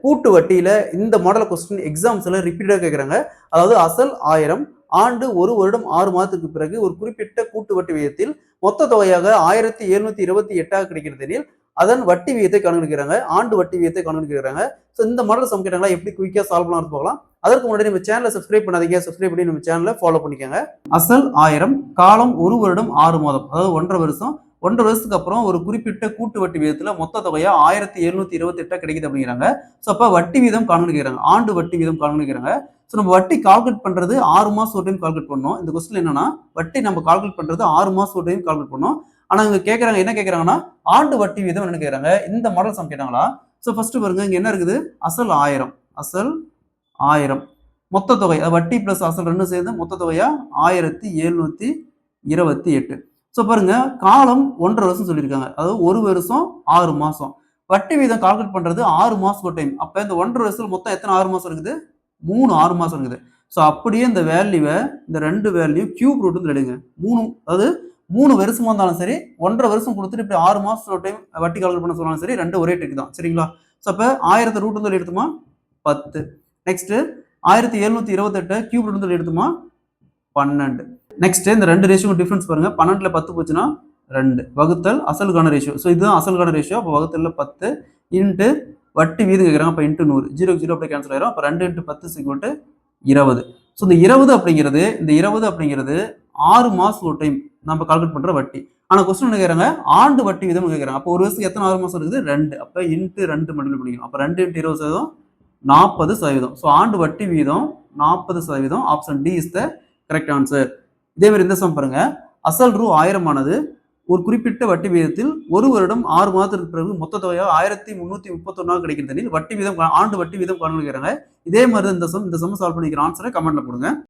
கூட்டு வட்டியில இந்த மாடல் கொஸ்டின் எக்ஸாம்ஸ்ல ரிப்பீட்டடா கேட்கறாங்க. அதாவது அசல் 1000 ஆண்டு 1 வருடம் 6 மாதத்துக்கு பிறகு ஒரு குறிப்பிட்ட கூட்டு வட்டி விகிதத்தில் மொத்த தொகையாக 1728 கிடைக்கிறது. அதன் வட்டி விகிதத்தை காண்கிறாங்க. ஆண்டு வட்டி விகிதத்தை காண்கிறாங்க. ஸோ இந்த மாடல் சம் கேட்டாங்களா எப்படி குயிக்கா சால்வ் பண்ணலாம் பார்க்கலாம். அதற்கு முன்னாடி நம்ம சேனலை சப்ஸ்கிரைப் பண்ணாதீங்க. சப்ஸ்கிரைப் பண்ணி நம்ம சேனலை ஃபாலோ பண்ணிக்கோங்க. அசல் 1000 காலம் 1 வருடம் 6 மாதம், அதாவது 1.5 வருஷம். 1.5 வருஷத்துக்கு அப்புறம் ஒரு குறிப்பிட்ட கூட்டு வட்டி விகிதத்துல மொத்த தொகையா 1728 கிடைக்குது அப்படிங்கிறாங்க. ஸோ அப்ப வட்டி வீதம் காண்கிறாங்க, ஆண்டு வட்டி வீதம் காண்கிறாங்க. ஸோ நம்ம வட்டி கால்குலேட் பண்றது 6 மாசம் ஒரு டைம் கால்குலேட் பண்ணோம். இந்த கொஸ்டின் என்னன்னா வட்டி நம்ம கால்குலேட் பண்றது 6 மாசம் ஒரு டைம் கால்குலேட் பண்ணோம். ஆனா இங்க கேட்கறாங்க, என்ன கேட்கறாங்கன்னா ஆண்டு வட்டி வீதம் என்ன கேட்கறாங்க. இந்த மாடல் சம் கேட்டாங்களா. ஸோ ஃபர்ஸ்ட் பாருங்க, இங்க என்ன இருக்குது, அசல் 1000, அசல் 1000 மொத்த தொகை வட்டி பிளஸ் அசல் ரெண்டும் சேர்ந்து மொத்த தொகையா 1728. ஸோ பாருங்க, காலம் 1.5 வருஷம் சொல்லியிருக்காங்க, அதாவது 1 வருஷம் 6 மாசம். வட்டி வீதம் கால்குலேட் பண்றது 6 மாசம் ஒரு டைம். அப்ப இந்த 1.5 வருஷத்துல மொத்தம் எத்தனை 6 மாசம் இருக்குது, 3 6 மாசம் இருக்குது. ஸோ அப்படியே இந்த வேல்யூவை, இந்த 2 வேல்யூ கியூப் ரூட் வந்து எடுங்க. 3, அதாவது 3 வருஷமா இருந்தாலும் சரி, 1.5 வருஷம் கொடுத்துட்டு இப்படி 6 மாசம் ஒரு டைம் வட்டி கால்குலேட் பண்ண சொன்னாலும் சரி, 2 ஒரே டெக் தான். சரிங்களா. ஸோ அப்ப 1000 ரூட் வந்து எடுத்துமா 10. நெக்ஸ்ட் 1728 கியூப் ரூட் வந்து எடுத்துமா 12. நெக்ஸ்ட் இந்த 2 ரேஷியோ டிஃபரன்ஸ் பாருங்க. 12ல 10 போச்சுன்னா 2 வகுத்தல் அசலுக்கான ரேஷியோ. ஸோ இதுதான் அசலுக்கான ரேஷியோ. அப்போ வகுத்தல்ல 10 இன்ட்டு வட்டி வீதம் கேட்குறாங்க. அப்போ இன்ட்டு 100, 0 0 அப்படியே கேன்சல் ஆயிரும். அப்போ 2 × 10 = 20. ஸோ இந்த 20 அப்படிங்கிறது 6 மாசம் ஒரு டைம் நம்ம கால்குலேட் பண்ற வட்டி. ஆனா கொஸ்டின் என்ன கேட்கறாங்க, ஆண்டு வட்டி வீதம் கேட்கறாங்க. அப்போ ஒரு வருஷத்துக்கு எத்தனை 6 மாசம் இருக்குது, 2. அப்போ இன்ட்டு 2 மல்டிப்ளை பண்ணிக்கணும். அப்போ 2 × 20 40%. ஸோ ஆண்டு வட்டி வீதம் 40%. Option D is the correct answer. இதே மாதிரி இந்த சம் பாருங்க, அசல் ரூ 1000 ஆனது ஒரு குறிப்பிட்ட வட்டி வீதத்தில் 1 வருடம் 6 மாதத்திற்கு பிறகு மொத்த தொகையாக 1331 கிடைக்கிறது. வட்டி வீதம், ஆண்டு வட்டி வீதம் காண்கிறாங்க. இதே மாதிரி இந்த சம் சால்வ் பண்ணிக்கிற ஆன்சரை கமெண்ட்ல கொடுங்க.